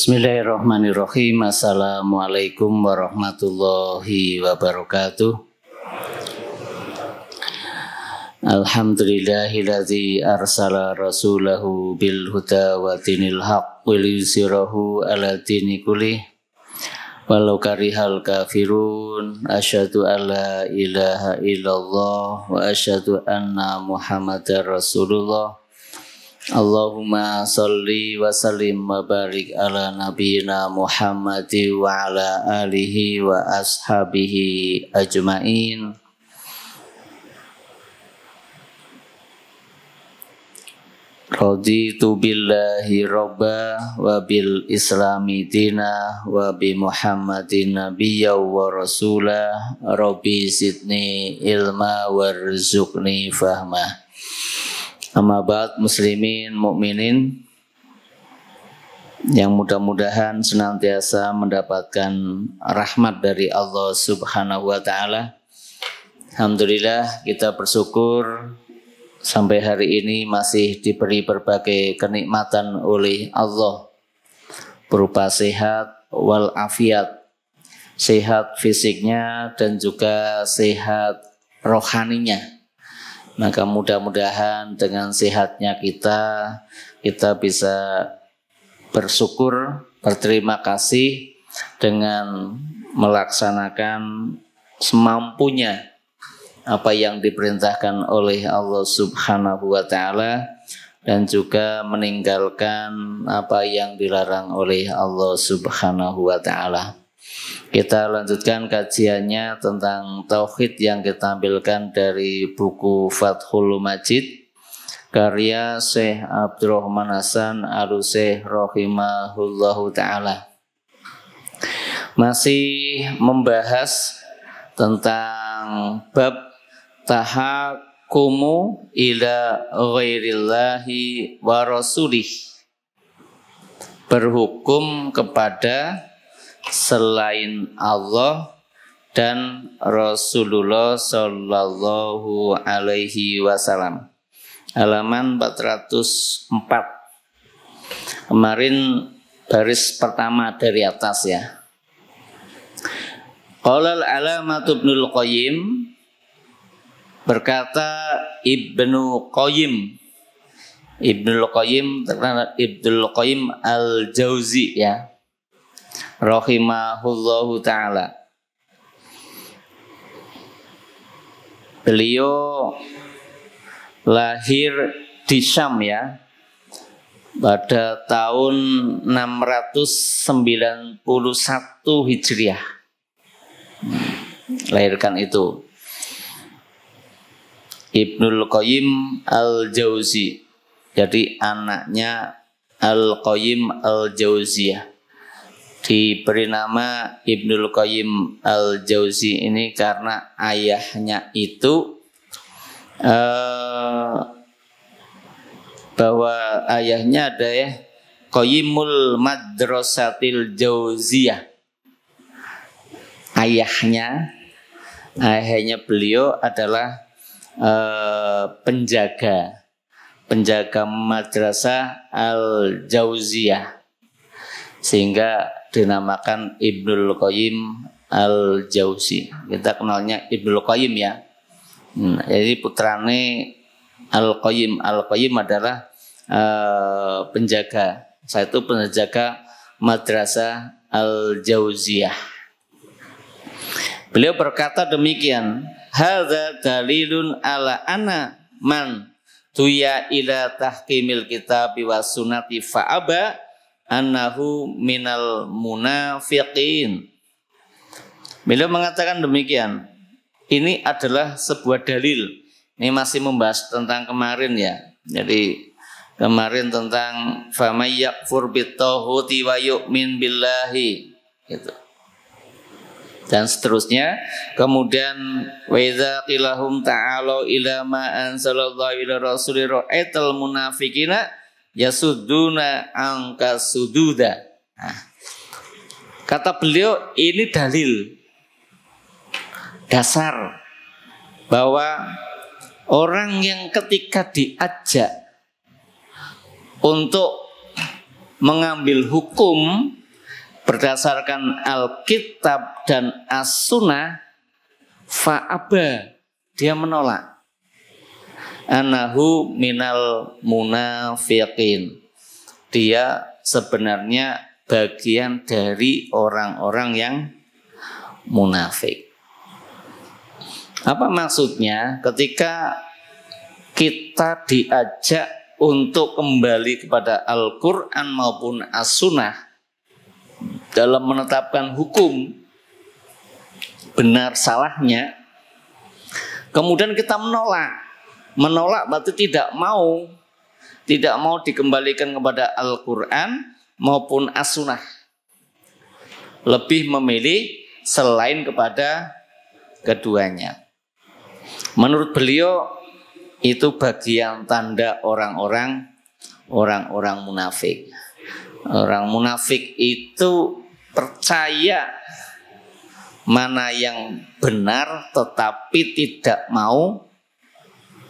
Bismillahirrahmanirrahim. Assalamualaikum warahmatullahi wabarakatuh. Alhamdulillahilladzi arsala rasulahu bil huda wa dinil haqq liyuzhirahu ala dini kullih walau karihal kafirun. Asyhadu alla ilaha illallah wa asyhadu anna muhammadar rasulullah. Allahumma salli wa sallim wa barik ala nabiyyina Muhammadi wa ala alihi wa ashabihi ajma'in. Raditu billahi robba wa bil islami dina wa bi Muhammadin nabiyya wa rasulah. Rabbi zidni ilma warzuqni fahma. Amma ba'd, muslimin mukminin yang mudah-mudahan senantiasa mendapatkan rahmat dari Allah Subhanahu wa taala. Alhamdulillah, kita bersyukur sampai hari ini masih diberi berbagai kenikmatan oleh Allah berupa sehat wal afiat, sehat fisiknya dan juga sehat rohaninya. Maka mudah-mudahan dengan sehatnya kita bisa bersyukur, berterima kasih dengan melaksanakan semampunya apa yang diperintahkan oleh Allah Subhanahu wa taala dan juga meninggalkan apa yang dilarang oleh Allah Subhanahu wa taala. Kita lanjutkan kajiannya tentang tauhid yang kita ambilkan dari buku Fathul Majid karya Syekh Abdurrahman Hasan Al-Syekh rahimahullahu taala. Masih membahas tentang bab tahakkumu ila ghairillahi wa rasulih, berhukum kepada selain Allah dan Rasulullah Sallallahu Alaihi Wasallam. Halaman 404. Kemarin baris pertama dari atas ya. Qala al-alamatu Ibnul Qayyim, berkata Ibnul Qayyim Al-Jauzi ya, rahimahullahu ta'ala. Beliau lahir di Syam ya pada tahun 691 Hijriah. Lahirkan itu Ibnul Qayyim Al-Jauzi. Jadi anaknya Al-Qayyim Al-Jauziyah. Diberi nama Ibnul Qayyim Al-Jauzi ini karena ayahnya itu bahwa ayahnya ada ya Qayyimul Madrasatil Jauziyah. Ayahnya beliau adalah penjaga madrasah Al-Jauziyah, sehingga dinamakan Ibnul Qayyim Al-Jauzi. Kita kenalnya Ibnul Qayyim ya. Jadi putrane Al-Qayyim adalah penjaga. Saya itu penjaga madrasah Al-Jauziyah. Beliau berkata demikian, hadza dalilun ala anna man tuya ila tahkimil kitabi was sunnati fa'aba annahu minal munafiqin. Beliau mengatakan demikian. Ini adalah sebuah dalil. Ini masih membahas tentang kemarin ya. Jadi kemarin tentang famay yakfur bittaghuti wa yu'min billahi gitu. Dan seterusnya. Kemudian wa idza qilahum ta'alu ila ma anzalallahu ila rasulir ra'aital munafiqina yasudduna angka sududa. Nah, kata beliau ini dalil dasar bahwa orang yang ketika diajak untuk mengambil hukum berdasarkan Alkitab dan As-Sunnah, fa'aba, dia menolak. Anahu minal munafiqin, dia sebenarnya bagian dari orang-orang yang munafik. Apa maksudnya? Ketika kita diajak untuk kembali kepada Al-Quran maupun As-Sunnah dalam menetapkan hukum benar salahnya, kemudian kita menolak berarti tidak mau dikembalikan kepada Al-Quran maupun As-Sunnah, lebih memilih selain kepada keduanya. Menurut beliau itu bagian tanda orang-orang munafik. Orang munafik itu percaya mana yang benar tetapi tidak mau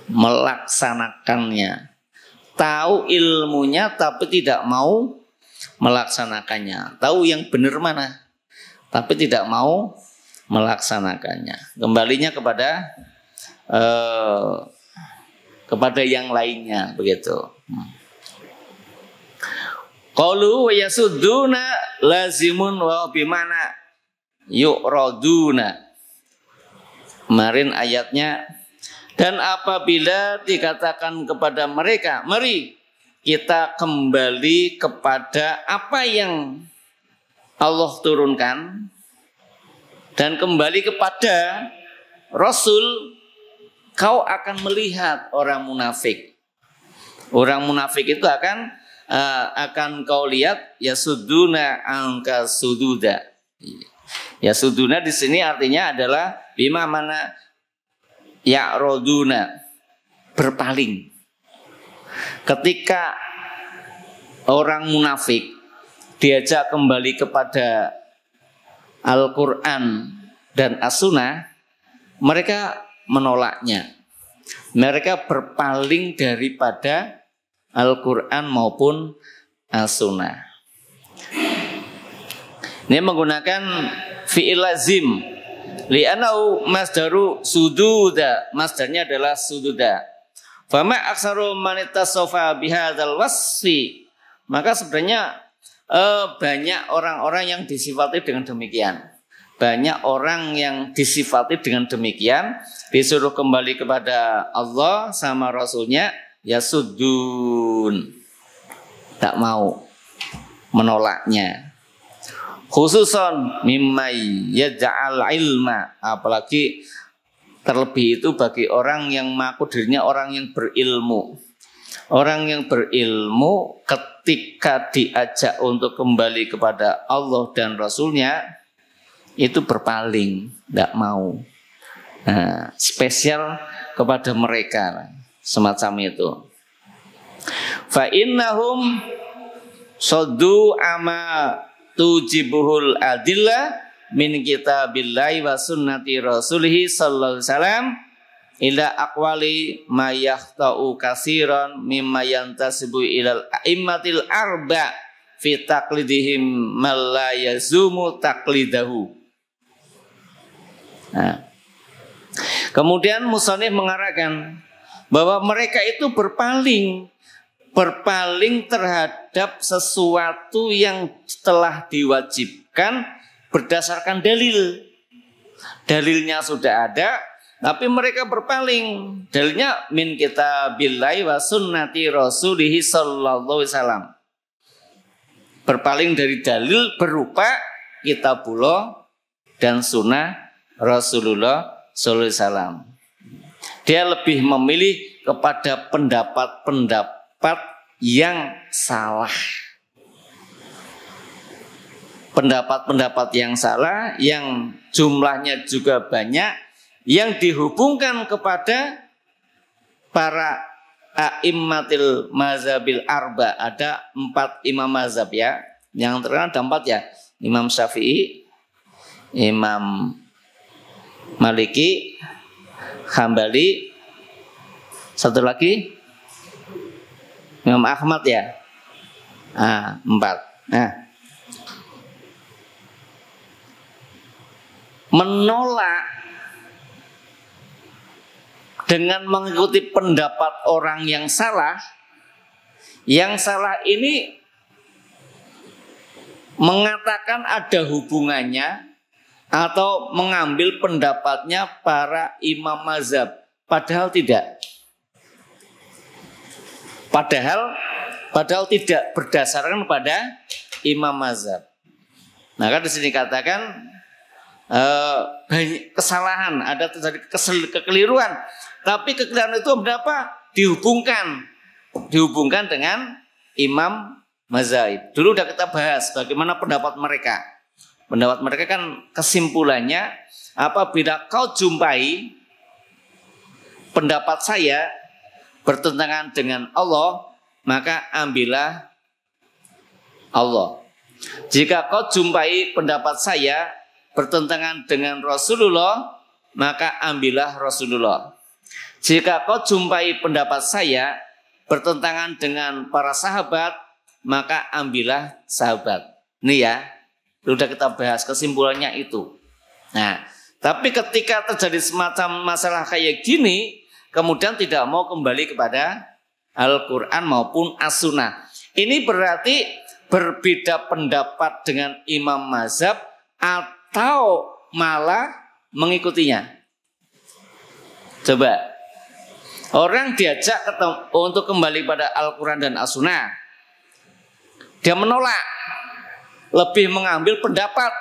melaksanakannya. Tahu ilmunya tapi tidak mau melaksanakannya. Tahu yang benar mana tapi tidak mau melaksanakannya. Kembalinya kepada yang lainnya, begitu. Qalu wa yasudduna lazimun wa bimana yu'raduna. Kemarin ayatnya, dan apabila dikatakan kepada mereka, mari kita kembali kepada apa yang Allah turunkan dan kembali kepada Rasul, kau akan melihat orang munafik. Orang munafik itu akan kau lihat yasudduna angka sududa. Yasudduna di sini artinya adalah bima mana ya'roduna, berpaling. Ketika orang munafik diajak kembali kepada Al-Quran dan As-Sunnah, mereka menolaknya. Mereka berpaling daripada Al-Quran maupun As-Sunnah. Ini menggunakan fi'il lazim. Li'anau masdaru sududa. Masdarnya adalah sududa. Fama aksaru manitasofa bihadzal wasfi. Maka sebenarnya banyak orang-orang yang disifati dengan demikian. Banyak orang yang disifati dengan demikian, disuruh kembali kepada Allah sama Rasulnya, yasuddun, tak mau, menolaknya. Khususon mimmai yaj'al ilma, apalagi terlebih itu bagi orang yang mengaku dirinya orang yang berilmu. Orang yang berilmu ketika diajak untuk kembali kepada Allah dan Rasulnya, itu berpaling, tidak mau. Nah, spesial kepada mereka semacam itu. Fa innahum saddu ama tujibuhul adillah min kitabillahi wa sunnati rasulih sallallahu alaihi wasallam ila aqwali ma yahtau katsiran mimma yantasibu ilal a'immatil arba fi taqlidihim man la yazumu taqlidahu. Nah, kemudian musannif mengarahkan bahwa mereka itu berpaling terhadap sesuatu yang telah diwajibkan berdasarkan dalil. Dalilnya sudah ada, tapi mereka berpaling. Dalilnya min kitabillahi wa sunnati rasulihi sallallahu alaihi wasallam. Berpaling dari dalil berupa kitabullah dan sunnah Rasulullah sallallahu alaihi wasallam. Dia lebih memilih kepada pendapat-pendapat yang salah. Pendapat-pendapat yang salah, yang jumlahnya juga banyak, yang dihubungkan kepada para a'immatil mazhabil arba. Ada 4 imam mazhab ya. Yang terkenal ada 4 ya. Imam Syafi'i, Imam Maliki, Hambali, satu lagi Imam Ahmad ya. 4. Nah, menolak dengan mengikuti pendapat orang yang salah ini mengatakan ada hubungannya atau mengambil pendapatnya para imam mazhab, padahal tidak. Padahal tidak berdasarkan pada imam mazhab. Maka di sini katakan banyak kesalahan, ada terjadi kekeliruan. Tapi kekeliruan itu berapa? Dihubungkan dengan imam mazhab. Dulu udah kita bahas bagaimana pendapat mereka. Pendapat mereka kan kesimpulannya, apabila kau jumpai pendapat saya bertentangan dengan Allah, maka ambillah Allah. Jika kau jumpai pendapat saya bertentangan dengan Rasulullah, maka ambillah Rasulullah. Jika kau jumpai pendapat saya bertentangan dengan para sahabat, maka ambillah sahabat. Ini ya, sudah kita bahas kesimpulannya itu. Nah, tapi ketika terjadi semacam masalah kayak gini, kemudian tidak mau kembali kepada Al-Quran maupun As-Sunnah. Ini berarti berbeda pendapat dengan imam mazhab atau malah mengikutinya. Coba, orang diajak untuk kembali pada Al-Quran dan As-Sunnah, dia menolak, lebih mengambil pendapat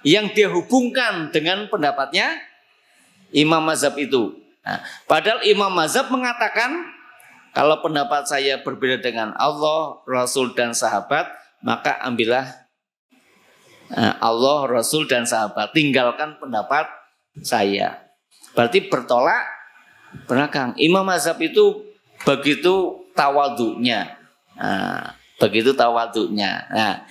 yang dia hubungkan dengan pendapatnya imam mazhab itu. Nah, padahal imam mazhab mengatakan kalau pendapat saya berbeda dengan Allah, Rasul dan sahabat, maka ambillah Allah, Rasul dan sahabat, tinggalkan pendapat saya. Berarti bertolak belakang. Imam mazhab itu begitu tawadhunya. Nah,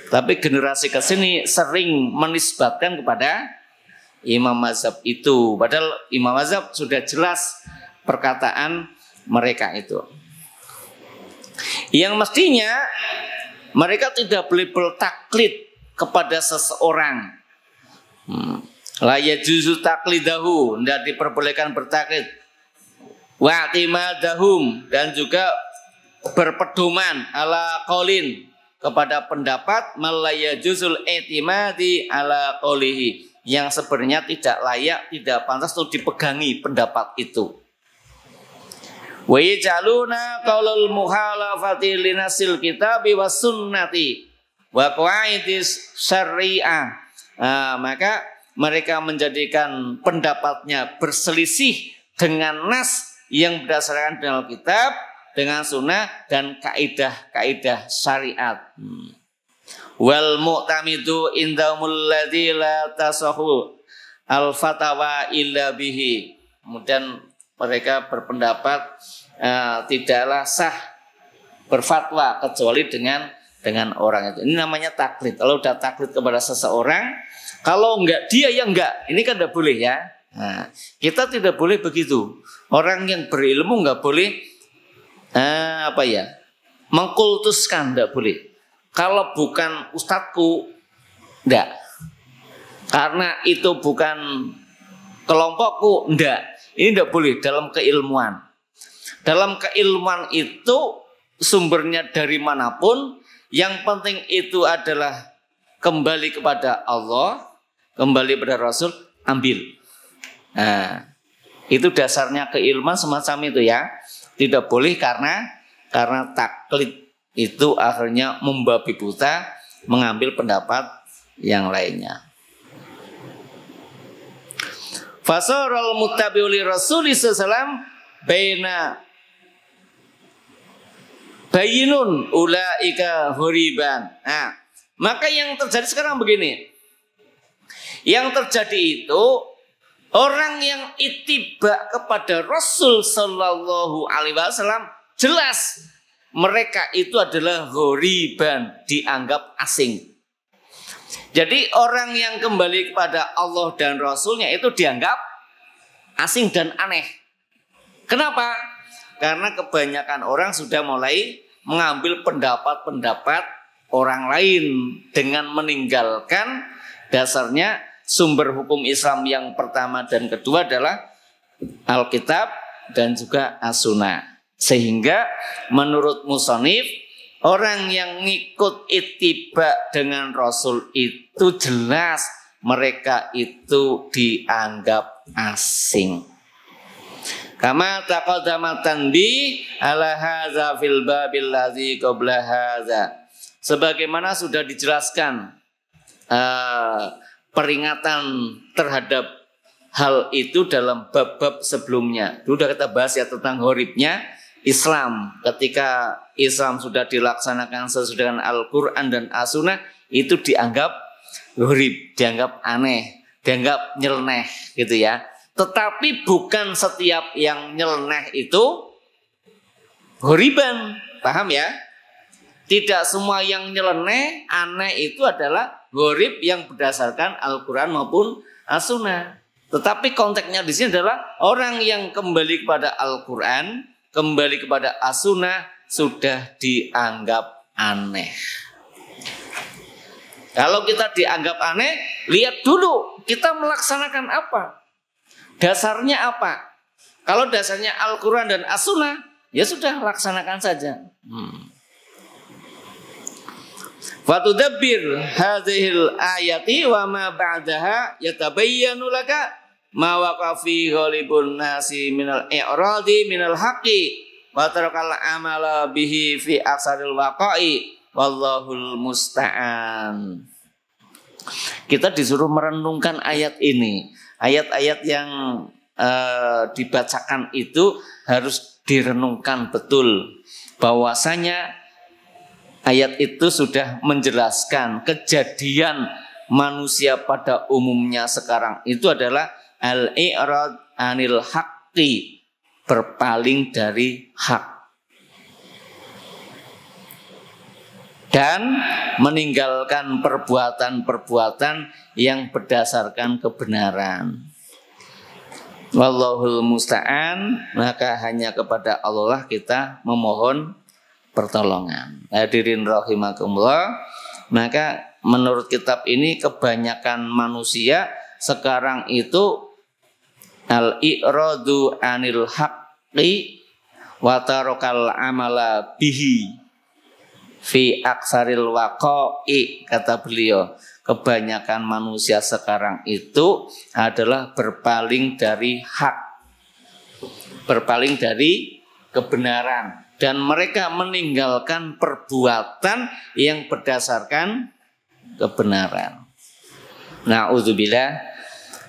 tapi generasi ke sini sering menisbatkan kepada imam mazhab itu. Padahal imam mazhab sudah jelas perkataan mereka itu. Yang mestinya mereka tidak boleh bertaklid kepada seseorang. La yajuzu taklidahu, tidak diperbolehkan bertaklid. Wa i'timadahum, dan juga berpedoman ala qaulin, kepada pendapat malayajuzul i'timadi ala qaulihi, yang sebenarnya tidak layak, tidak pantas untuk dipegangi pendapat itu. Wa yaj'aluna qaulul muhalafati linasil kitabi was sunnati wa qawaidis syariah. Maka mereka menjadikan pendapatnya berselisih dengan nas yang berdasarkan dengan kitab, dengan sunnah dan kaidah-kaidah syariat. Wal mu'tamidu indahumul ladzi la tasahu al fatawa illa bihi. Kemudian mereka berpendapat tidaklah sah berfatwa kecuali dengan orang itu. Ini namanya taklid. Kalau udah taklid kepada seseorang, kalau enggak dia ya enggak. Ini kan tidak boleh ya. Nah, kita tidak boleh begitu. Orang yang berilmu enggak boleh mengkultuskan, tidak boleh. Kalau bukan ustadku, enggak. Karena itu bukan kelompokku, enggak. Ini tidak boleh dalam keilmuan. Dalam keilmuan itu sumbernya dari manapun, yang penting itu adalah kembali kepada Allah, kembali pada Rasul, ambil. Nah, itu dasarnya keilmuan semacam itu ya. Tidak boleh karena taklid itu akhirnya membabi buta, mengambil pendapat yang lainnya. Fasaral muttabi'u li Rasulillah sallallahu baina bayinun ulaika huriban. Nah, maka yang terjadi sekarang begini. Yang terjadi itu orang yang ittiba kepada Rasul sallallahu alaihi wasallam jelas mereka itu adalah huriban, dianggap asing. Jadi orang yang kembali kepada Allah dan Rasulnya itu dianggap asing dan aneh. Kenapa? Karena kebanyakan orang sudah mulai mengambil pendapat-pendapat orang lain dengan meninggalkan dasarnya sumber hukum Islam yang pertama dan kedua adalah Alkitab dan juga As-Sunnah. Sehingga menurut musonif, orang yang ngikut ittiba dengan Rasul itu jelas mereka itu dianggap asing. Kama taqaddama tanbih ala hadza fil babil ladzi qabla hadza. Sebagaimana sudah dijelaskan peringatan terhadap hal itu dalam bab-bab sebelumnya. Dulu sudah kita bahas ya tentang horibnya Islam. Ketika Islam sudah dilaksanakan sesuai dengan Al-Quran dan As-Sunnah, itu dianggap horib, dianggap aneh, dianggap nyeleneh gitu ya. Tetapi bukan setiap yang nyeleneh itu horiban, paham ya? Tidak semua yang nyeleneh, aneh itu adalah horib yang berdasarkan Al-Quran maupun As-Sunnah. Tetapi konteksnya di sini adalah orang yang kembali kepada Al-Quran, kembali kepada As-Sunnah sudah dianggap aneh. Kalau kita dianggap aneh, lihat dulu kita melaksanakan apa. Dasarnya apa? Kalau dasarnya Al-Quran dan As-Sunnah, ya sudah laksanakan saja. Fatudabbir hadhil ayati wa ma ba'daha yatabayyanu laka ma waqa fi ghalibun nasi minal i'radi minal haqqi wa tarakal amala bihi fi aksaril waqa'i wallahul musta'an. Kita disuruh merenungkan ayat ini. Ayat-ayat yang dibacakan itu harus direnungkan betul. Bahwasanya ayat itu sudah menjelaskan kejadian manusia pada umumnya sekarang itu adalah al-i'rad anil haqqi, berpaling dari hak. Dan meninggalkan perbuatan-perbuatan yang berdasarkan kebenaran. Wallahul musta'an, maka hanya kepada Allah lah kita memohon pertolongan. Hadirin rahimakumullah, maka menurut kitab ini kebanyakan manusia sekarang itu al-i'radu anil haqqi wa tarakal amala bihi fi aksaril waqa'i, kata beliau. Kebanyakan manusia sekarang itu adalah berpaling dari hak, berpaling dari kebenaran, dan mereka meninggalkan perbuatan yang berdasarkan kebenaran. Na'udzubillah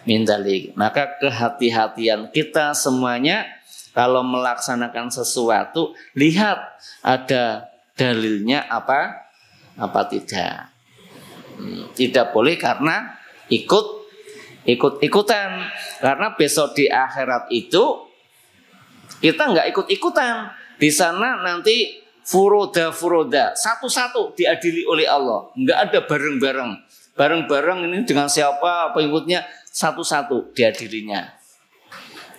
min dzalik. Maka kehati-hatian kita semuanya kalau melaksanakan sesuatu, lihat ada dalilnya apa tidak. Tidak boleh karena ikut-ikutan. Karena besok di akhirat itu kita nggak ikut-ikutan. Di sana nanti furoda satu-satu diadili oleh Allah. Nggak ada bareng-bareng. Bareng-bareng ini dengan siapa pengikutnya, satu-satu diadilinya.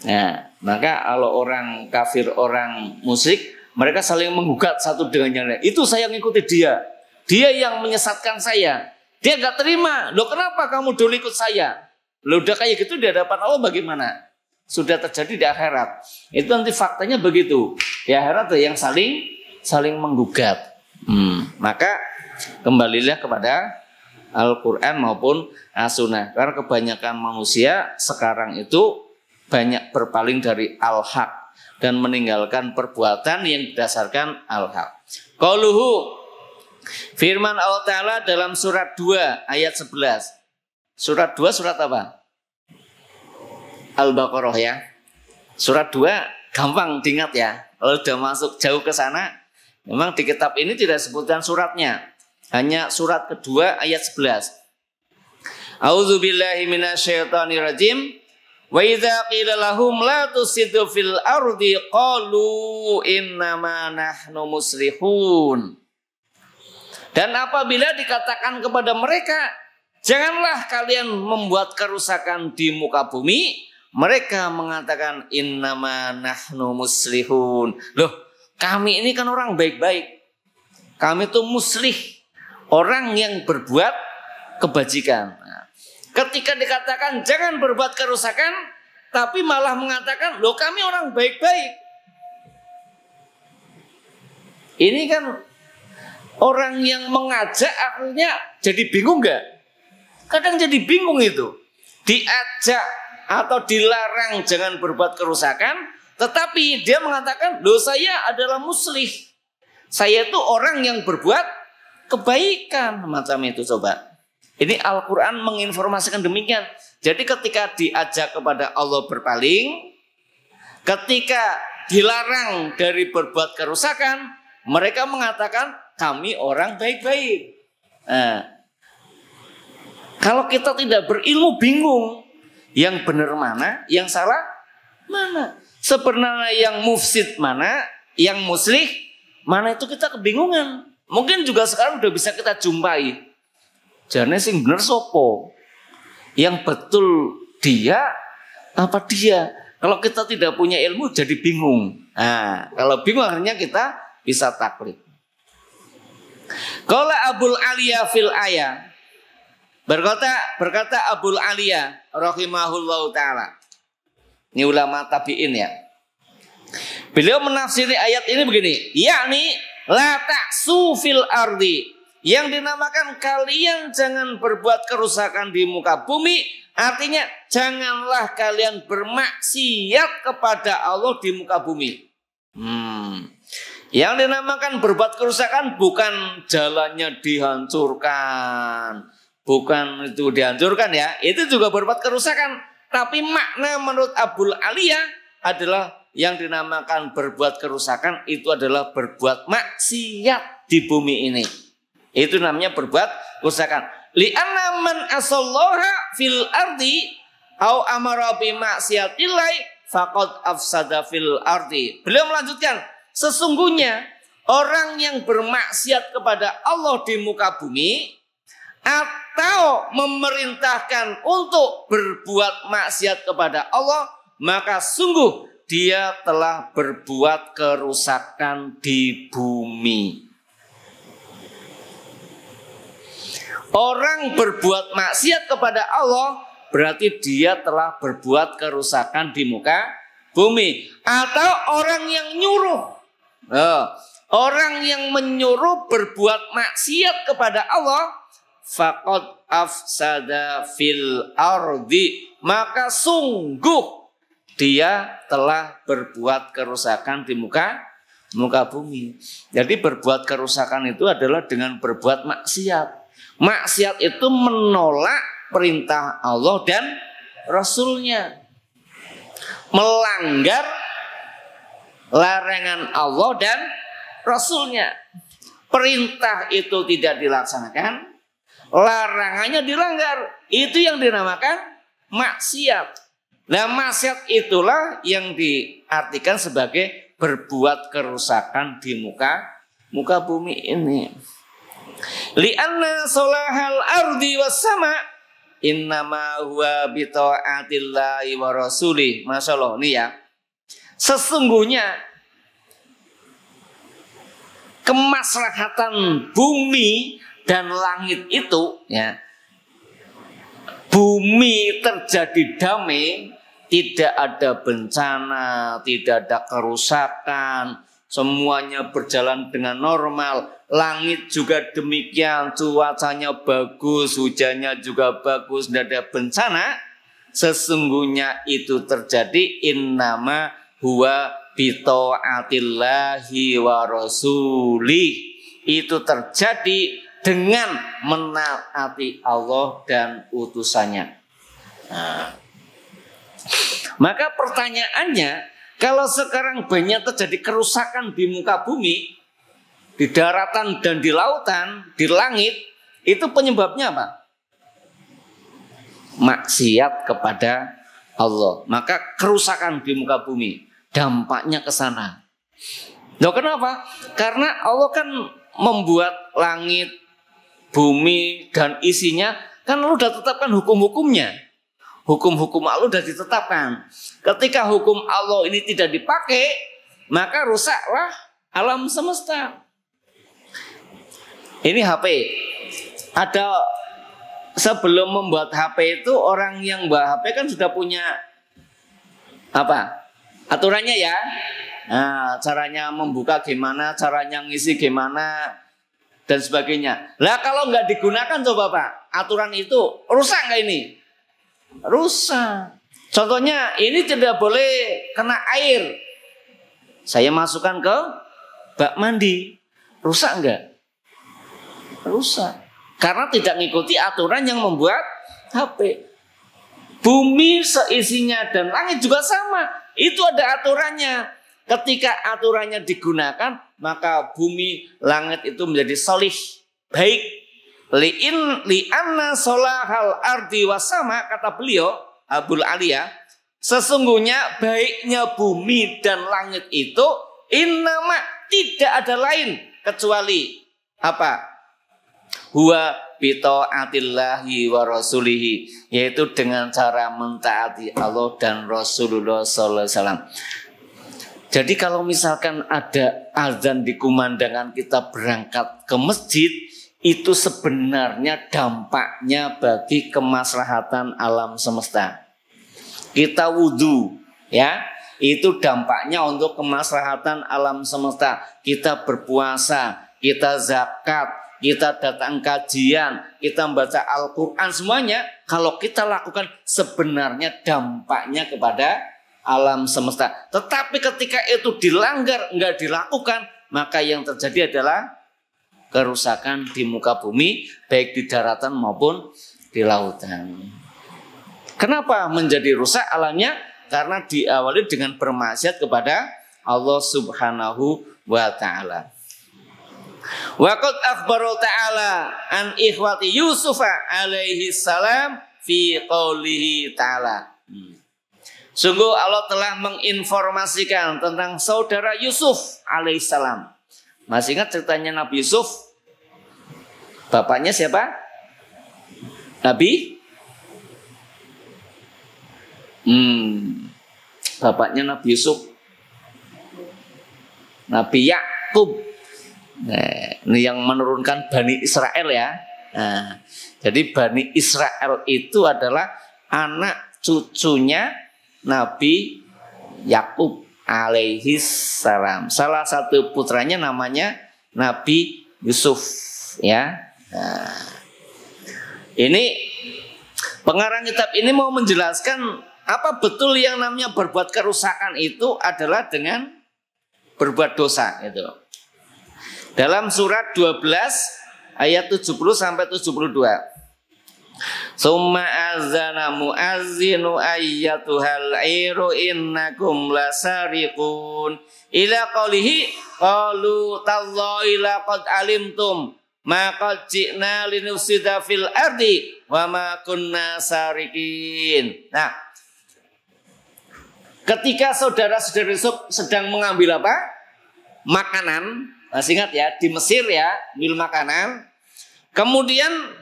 Nah, maka kalau orang kafir, orang musyrik, mereka saling menggugat satu dengan yang lain. Itu saya ngikuti dia. Dia yang menyesatkan saya. Dia gak terima. Loh, kenapa kamu dulu ikut saya? Loh, udah kayak gitu di hadapan Allah bagaimana? Sudah terjadi di akhirat. Itu nanti faktanya begitu. Di akhirat yang saling menggugat. Maka kembalilah kepada Al-Quran maupun As-Sunnah. Karena kebanyakan manusia sekarang itu banyak berpaling dari al-haq dan meninggalkan perbuatan yang berdasarkan al-haq. Qauluhu, firman Allah Ta'ala dalam surat 2 ayat 11. Surat 2 surat apa? Al-Baqarah ya. Surat 2 gampang diingat ya. Kalau sudah masuk jauh ke sana, memang di kitab ini tidak sebutkan suratnya. Hanya surat kedua ayat 11. A'udzubillahi minasyaitonirrajim. Wa idza qila lahum la tusidu fil ardi qalu innama nahnu muslihun. Dan apabila dikatakan kepada mereka, janganlah kalian membuat kerusakan di muka bumi, mereka mengatakan innama nahnu muslihun. Loh, kami ini kan orang baik-baik. Kami itu muslih, orang yang berbuat kebajikan. Nah, Ketika dikatakan jangan berbuat kerusakan, tapi malah mengatakan, loh kami orang baik-baik. Ini kan orang yang mengajak akhirnya jadi bingung nggak? Kadang jadi bingung itu. Diajak atau dilarang jangan berbuat kerusakan, tetapi dia mengatakan, loh saya adalah muslih. Saya itu orang yang berbuat kebaikan. Macam itu coba. Ini Al-Quran menginformasikan demikian. Jadi ketika diajak kepada Allah berpaling, ketika dilarang dari berbuat kerusakan, mereka mengatakan kami orang baik-baik. Nah, kalau kita tidak berilmu bingung, yang benar mana, yang salah mana. Sebenarnya yang mufsid mana, yang muslih mana, itu kita kebingungan. Mungkin juga sekarang udah bisa kita jumpai. Jane sing bener sopo? Yang betul dia apa dia? Kalau kita tidak punya ilmu jadi bingung. Nah, kalau bingung akhirnya kita bisa taklid. Qala Abul Aliya fil ayah. Berkata Abul Aliya rahimahullahu taala. Ini ulama tabi'in ya. Beliau menafsiri ayat ini begini, yakni la ta'su fil ardi. Yang dinamakan kalian jangan berbuat kerusakan di muka bumi, artinya janganlah kalian bermaksiat kepada Allah di muka bumi. Yang dinamakan berbuat kerusakan bukan jalannya dihancurkan, bukan itu dihancurkan ya, itu juga berbuat kerusakan. Tapi makna menurut Abul Aliya adalah yang dinamakan berbuat kerusakan itu adalah berbuat maksiat di bumi ini. Itu namanya berbuat kerusakan. Li'anna man asallaha fil ardi au amara bi maksiatillahi faqad afsada fil ardi. Beliau melanjutkan, sesungguhnya orang yang bermaksiat kepada Allah di muka bumi atau memerintahkan untuk berbuat maksiat kepada Allah, maka sungguh dia telah berbuat kerusakan di bumi. Orang berbuat maksiat kepada Allah berarti dia telah berbuat kerusakan di muka bumi. Atau orang yang nyuruh, orang yang menyuruh berbuat maksiat kepada Allah, faqad afsada fil ardi, maka sungguh dia telah berbuat kerusakan di muka bumi. Jadi berbuat kerusakan itu adalah dengan berbuat maksiat. Maksiat itu menolak perintah Allah dan Rasulnya, melanggar larangan Allah dan Rasulnya. Perintah itu tidak dilaksanakan, larangannya dilanggar. Itu yang dinamakan maksiat. Nah, maksiat itulah yang diartikan sebagai berbuat kerusakan di muka bumi ini. Li'anna solahal ardi was sama innama huwa bi ta'atillahi wa rasulih. Masyaallah nih ya. Sesungguhnya kemaslahatan bumi dan langit itu ya, bumi terjadi damai, tidak ada bencana, tidak ada kerusakan, semuanya berjalan dengan normal. Langit juga demikian, cuacanya bagus, hujannya juga bagus, tidak ada bencana. Sesungguhnya itu terjadi innama huwa bita'atillahi wa rasulih. Itu terjadi dengan menaati Allah dan utusannya. Nah, maka pertanyaannya, kalau sekarang banyak terjadi kerusakan di muka bumi, di daratan dan di lautan, di langit, itu penyebabnya apa? Maksiat kepada Allah. Maka kerusakan di muka bumi, dampaknya ke sana. Loh, kenapa? Karena Allah kan membuat langit, bumi, dan isinya, kan Allah sudah tetapkan hukum-hukumnya. Hukum-hukum Allah sudah ditetapkan. Ketika hukum Allah ini tidak dipakai, maka rusaklah alam semesta. Ini HP, ada sebelum membuat HP itu orang yang buat HP kan sudah punya apa? Aturannya ya. Nah, caranya membuka gimana, caranya ngisi gimana dan sebagainya. Lah kalau nggak digunakan coba Pak, aturan itu rusak nggak ini? Rusak. Contohnya ini tidak boleh kena air. Saya masukkan ke bak mandi, rusak nggak? Rusak. Karena tidak mengikuti aturan yang membuat HP. Bumi seisinya dan langit juga sama. Itu ada aturannya. Ketika aturannya digunakan, maka bumi, langit itu menjadi solih, baik. Li'anna solahal ardi wasama, kata beliau, Abul Aliyah, sesungguhnya baiknya bumi dan langit itu innama, tidak ada lain kecuali apa? Huwa bita'atillahi wa rasulihi, yaitu dengan cara mentaati Allah dan Rasulullah sallallahu alaihi wasallam. Jadi kalau misalkan ada azan dikumandangkan kita berangkat ke masjid, itu sebenarnya dampaknya bagi kemaslahatan alam semesta. Kita wudhu, ya, itu dampaknya untuk kemaslahatan alam semesta. Kita berpuasa, kita zakat, kita datang kajian, kita membaca Al-Quran, semuanya kalau kita lakukan sebenarnya dampaknya kepada alam semesta. Tetapi ketika itu dilanggar, enggak dilakukan, maka yang terjadi adalah kerusakan di muka bumi, baik di daratan maupun di lautan. Kenapa menjadi rusak alamnya? Karena diawali dengan bermaksiat kepada Allah Subhanahu wa ta'ala. Wa qad akhbara ta'ala an ikhwati Yusuf alaihi salam fi qaulihi ta'ala. Sungguh Allah telah menginformasikan tentang saudara Yusuf alaihissalam. Masih ingat ceritanya Nabi Yusuf? Bapaknya siapa? Nabi? Bapaknya Nabi Yusuf. Nabi Yakub. Nah, ini yang menurunkan Bani Israel ya. Nah, jadi Bani Israel itu adalah anak cucunya Nabi Yakub alaihi salam. Salah satu putranya namanya Nabi Yusuf ya. Nah, ini pengarang kitab ini mau menjelaskan apa betul yang namanya berbuat kerusakan itu adalah dengan berbuat dosa itu. Dalam surat 12 ayat 70 sampai 72. Summa azana muazzinu ayyatuhal airu innakum lasariqun ila qawlihi qalu tallahi laqad alimtum ma qad ji'na linufsida fil ardi wa ma kunna sariqin. Nah, ketika saudara-saudara Yusuf sedang mengambil apa? Makanan, masih ingat ya, di Mesir ya, ambil makanan. Kemudian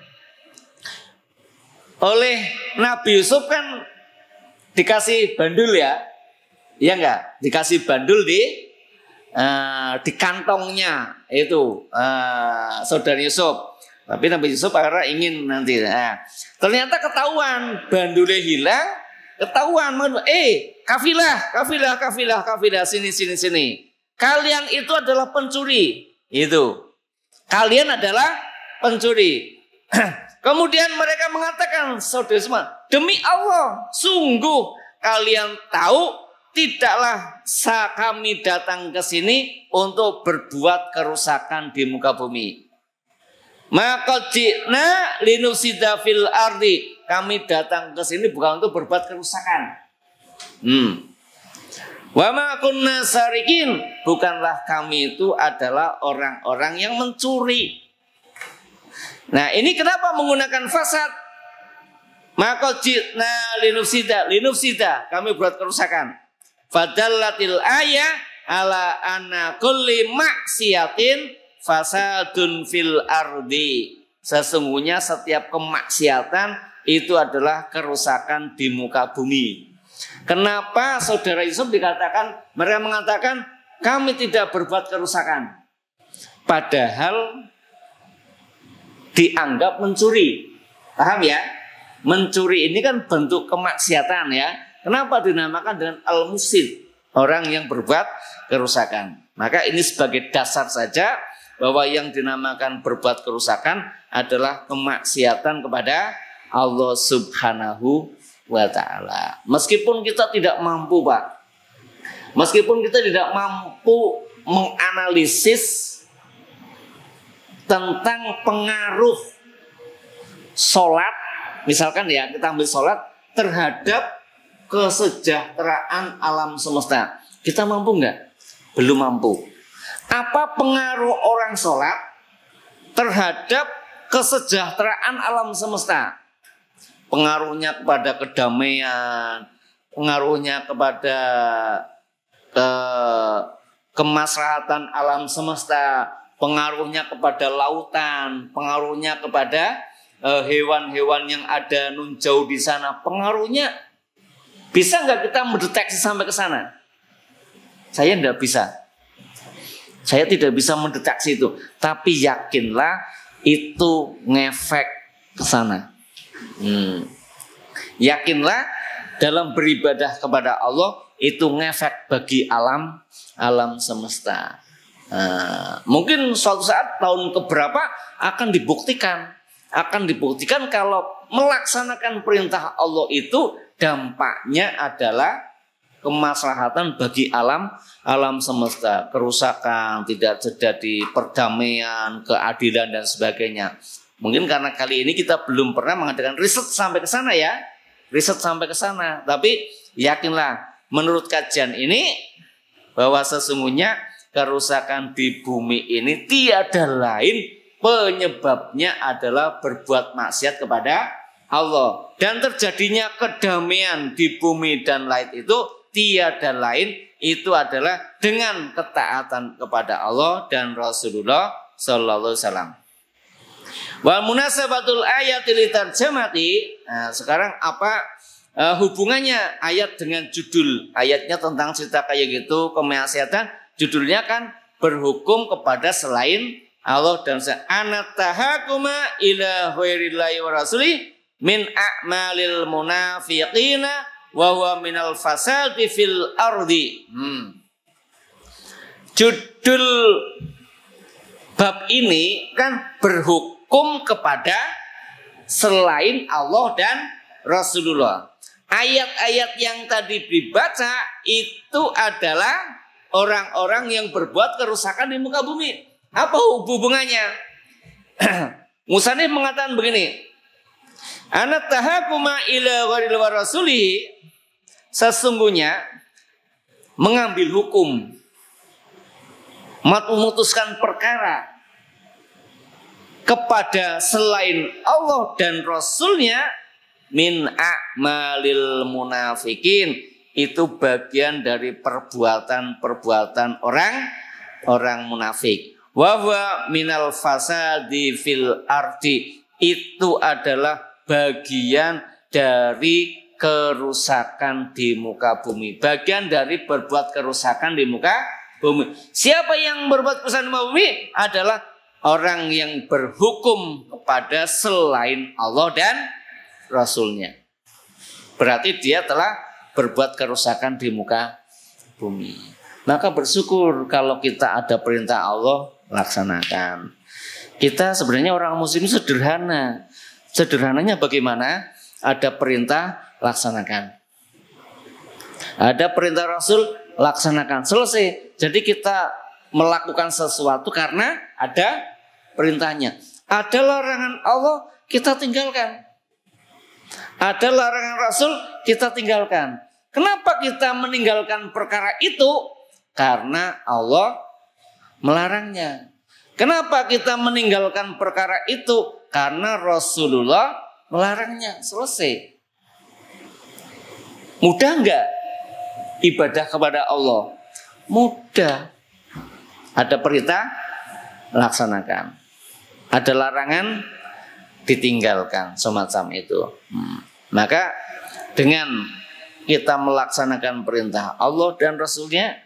oleh Nabi Yusuf kan dikasih bandul ya, iya enggak? Dikasih bandul di kantongnya itu saudara Yusuf. Tapi Nabi Yusuf akhirnya ingin nanti. Nah, ternyata ketahuan bandulnya hilang, ketahuan. Kafilah sini. Kalian itu adalah pencuri. Itu. Kalian adalah pencuri. Kemudian mereka mengatakan, saudara semua, demi Allah, sungguh kalian tahu tidaklah kami datang ke sini untuk berbuat kerusakan di muka bumi. Maka ji'na linufsida fil ardi. Kami datang ke sini bukan untuk berbuat kerusakan. Wa ma kunna sarikin. Bukanlah kami itu adalah orang-orang yang mencuri. Nah, ini kenapa menggunakan fasad? Maka ji'na linufsida, kami buat kerusakan. Fadallatil ayah ala anna kulli maksiatin fasadun fil ardi. Sesungguhnya setiap kemaksiatan itu adalah kerusakan di muka bumi. Kenapa saudara Yusuf dikatakan, mereka mengatakan kami tidak berbuat kerusakan, padahal dianggap mencuri. Paham ya? Mencuri ini kan bentuk kemaksiatan ya. Kenapa dinamakan dengan al-mufsid? Orang yang berbuat kerusakan. Maka ini sebagai dasar saja bahwa yang dinamakan berbuat kerusakan adalah kemaksiatan kepada Allah Subhanahu wa ta'ala. Meskipun kita tidak mampu, Pak. Meskipun kita tidak mampu menganalisis tentang pengaruh sholat, misalkan ya, kita ambil sholat terhadap kesejahteraan alam semesta. Kita mampu nggak? Belum mampu. Apa pengaruh orang sholat terhadap kesejahteraan alam semesta? Pengaruhnya kepada kedamaian, pengaruhnya kepada kemaslahatan alam semesta, pengaruhnya kepada lautan, pengaruhnya kepada hewan-hewan yang ada nun jauh di sana. Pengaruhnya bisa nggak kita mendeteksi sampai ke sana? Saya tidak bisa. Saya tidak bisa mendeteksi itu. Tapi yakinlah itu ngefek ke sana. Yakinlah dalam beribadah kepada Allah itu ngefek bagi alam semesta. Mungkin suatu saat tahun keberapa akan dibuktikan kalau melaksanakan perintah Allah itu dampaknya adalah kemaslahatan bagi alam semesta, kerusakan, tidak terjadi perdamaian, keadilan dan sebagainya. Mungkin karena kali ini kita belum pernah mengadakan riset sampai ke sana ya. Tapi yakinlah menurut kajian ini bahwa sesungguhnya kerusakan di bumi ini tiada lain penyebabnya adalah berbuat maksiat kepada Allah. Dan terjadinya kedamaian di bumi dan langit itu tiada lain itu adalah dengan ketaatan kepada Allah dan Rasulullah sallallahu alaihi wasallam. Wal munasabatul ayatil tarjamati. Nah, sekarang apa hubungannya ayat dengan judul? Ayatnya tentang cerita kayak gitu, kemaksiatan. Judulnya kan berhukum kepada selain Allah dan anatahakuma ila ghairillahi wa rasuli min a'malil munafiqina wa huwa minal fasadi fil ardi. Judul bab ini kan berhukum kepada selain Allah dan Rasulullah. Ayat-ayat yang tadi dibaca itu adalah orang-orang yang berbuat kerusakan di muka bumi. Apa hubungannya? Musannif mengatakan begini. Anat tahakuma ila ghairil rasuli, sesungguhnya mengambil hukum, memutuskan perkara kepada selain Allah dan Rasulnya min a'malil munafikin, itu bagian dari perbuatan-perbuatan orang munafik. Wa huwa minal fasadi fil ardi, itu adalah bagian dari kerusakan di muka bumi. Bagian dari berbuat kerusakan di muka bumi. Siapa yang berbuat kerusakan di muka bumi? Adalah orang yang berhukum kepada selain Allah dan Rasulnya. Berarti dia telah berbuat kerusakan di muka bumi. Maka bersyukur kalau kita ada perintah Allah, laksanakan. Kita sebenarnya orang muslim sederhana. Sederhananya bagaimana? Ada perintah, laksanakan. Ada perintah Rasul, laksanakan. Selesai. Jadi kita melakukan sesuatu karena ada perintahnya. Ada larangan Allah, kita tinggalkan. Ada larangan Rasul, kita tinggalkan. Kenapa kita meninggalkan perkara itu? Karena Allah melarangnya. Kenapa kita meninggalkan perkara itu? Karena Rasulullah melarangnya. Selesai. Mudah enggak ibadah kepada Allah? Mudah. Ada perintah, laksanakan. Ada larangan, ditinggalkan. Semacam itu. Maka dengan kita melaksanakan perintah Allah dan Rasulnya,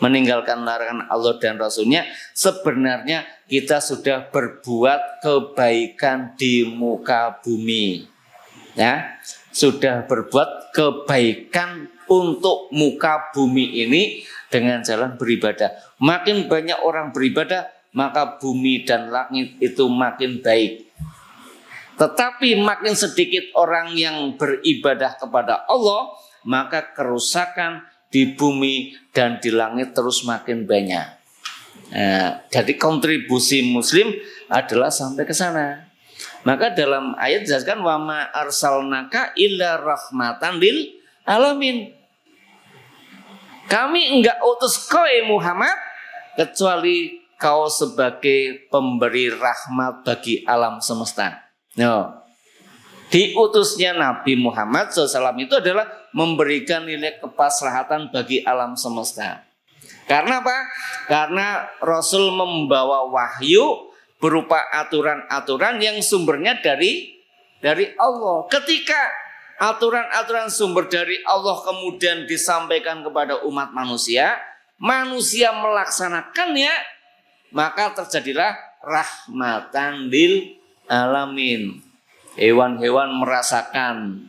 meninggalkan larangan Allah dan Rasulnya, sebenarnya kita sudah berbuat kebaikan di muka bumi. Ya, sudah berbuat kebaikan untuk muka bumi ini dengan jalan beribadah. Makin banyak orang beribadah, maka bumi dan langit itu makin baik. Tetapi makin sedikit orang yang beribadah kepada Allah, maka kerusakan di bumi dan di langit terus makin banyak. Nah, jadi kontribusi Muslim adalah sampai ke sana. Maka dalam ayat dijelaskan wa ma arsalnaka illa rahmatan lil alamin. Kami enggak utus kau Muhammad kecuali kau sebagai pemberi rahmat bagi alam semesta. No. Diutusnya Nabi Muhammad SAW itu adalah memberikan nilai kepasrahatan bagi alam semesta. Karena apa? Karena Rasul membawa wahyu berupa aturan-aturan yang sumbernya dari Allah. Ketika aturan-aturan sumber dari Allah kemudian disampaikan kepada umat manusia, manusia melaksanakannya, maka terjadilah rahmatan lil alamin. Hewan-hewan merasakan,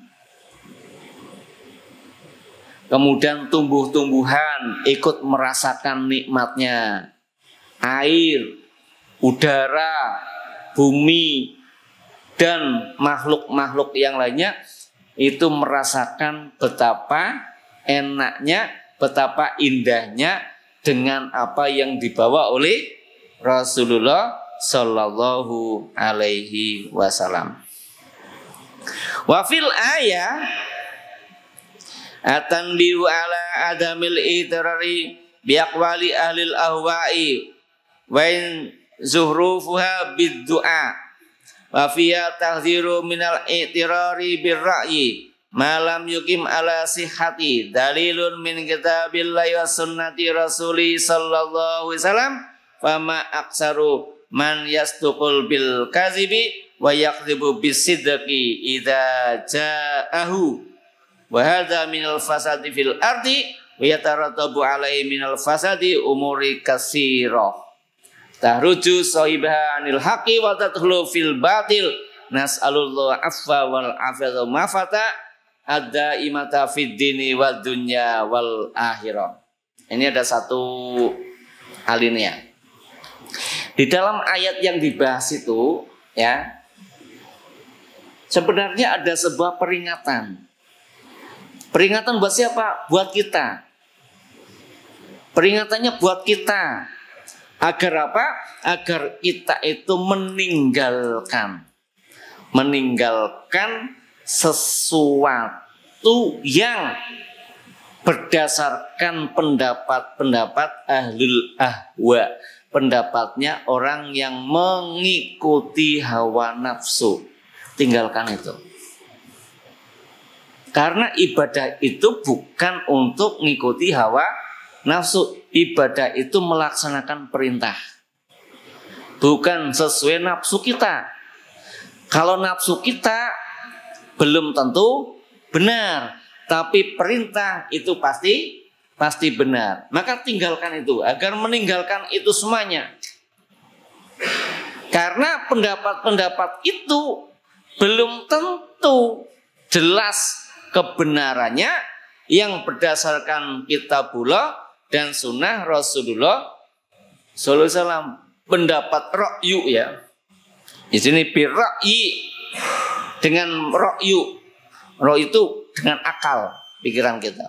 kemudian tumbuh-tumbuhan ikut merasakan nikmatnya. Air, udara, bumi, dan makhluk-makhluk yang lainnya itu merasakan betapa enaknya, betapa indahnya dengan apa yang dibawa oleh Rasulullah Sallallahu Alaihi Wasallam. Wafil ayat atanbihu ala adamil idrari biaqwali ahlil ahwa'i wa in zuhrufuha bid-du'a wa fiya tahdziru minal itirari birra'yi ma lam yukim ala sihhati dalilun min kitabillahi wa sunnati rasuli sallallahu alaihi wasallam fama aksaru man yastuqul bil kazibi wa yakdzibu bisidqi idza ja'ahu wa hadza minal fasadi fil ardi wa yatarattabu alaihi minal fasadi umuri katsira tahruju sahibaha anil haqqi wa tadkhulu fil batil nas'alullah afwa wal afiyata mafata ada imata fid dini wad dunya wal akhirah. Ini ada satu alinea. Di dalam ayat yang dibahas itu, ya, sebenarnya ada sebuah peringatan. Peringatan buat siapa? Buat kita. Peringatannya buat kita. Agar apa? Agar kita itu meninggalkan sesuatu yang berdasarkan pendapat-pendapat ahlul ahwa. Pendapatnya orang yang mengikuti hawa nafsu. Tinggalkan itu. Karena ibadah itu bukan untuk mengikuti hawa nafsu. Ibadah itu melaksanakan perintah. Bukan sesuai nafsu kita. Kalau nafsu kita belum tentu benar. Tapi perintah itu pasti benar. Maka tinggalkan itu. Agar meninggalkan itu semuanya. Karena pendapat-pendapat itu belum tentu jelas kebenarannya yang berdasarkan kitabullah dan sunnah Rasulullah sallallahu alaihi wasallam. Pendapat ra'yu, ya. Di sini birra'yi dengan ra'yu. Ra'yu itu dengan akal pikiran kita.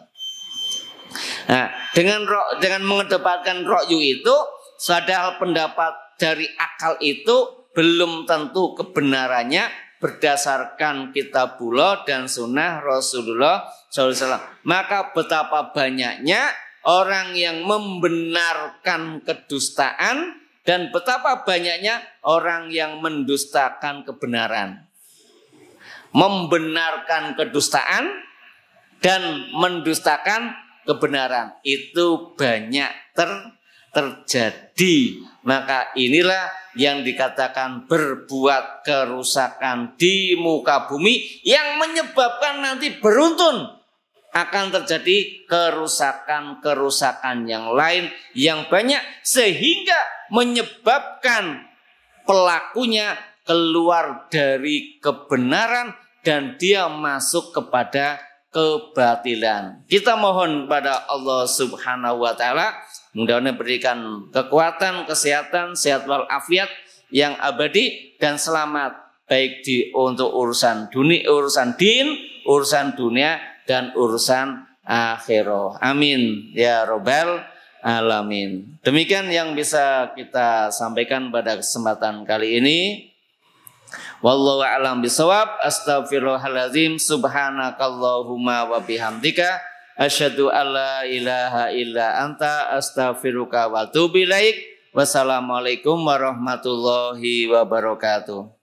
Nah, dengan mengedepankan ra'yu itu, padahal pendapat dari akal itu belum tentu kebenarannya berdasarkan kitabullah dan sunnah Rasulullah SAW. Maka betapa banyaknya orang yang membenarkan kedustaan dan betapa banyaknya orang yang mendustakan kebenaran. Membenarkan kedustaan dan mendustakan kebenaran itu banyak terjadi. Maka inilah yang dikatakan berbuat kerusakan di muka bumi yang menyebabkan nanti beruntun akan terjadi kerusakan-kerusakan yang lain yang banyak sehingga menyebabkan pelakunya keluar dari kebenaran dan dia masuk kepada kebatilan. Kita mohon pada Allah Subhanahu wa taala mudah-mudahan berikan kekuatan, kesehatan, sehat walafiat yang abadi dan selamat baik untuk urusan dunia, urusan din, urusan dunia dan urusan akhirah. Amin ya robbal alamin. Demikian yang bisa kita sampaikan pada kesempatan kali ini. Wallahu a'lam bishawab. Astaghfirullahaladzim. Subhanakallahumma wa bihamdika asyhadu alla ilaha illa anta astaghfiruka wa atubu ilaik. Wassalamualaikum warahmatullahi wabarakatuh.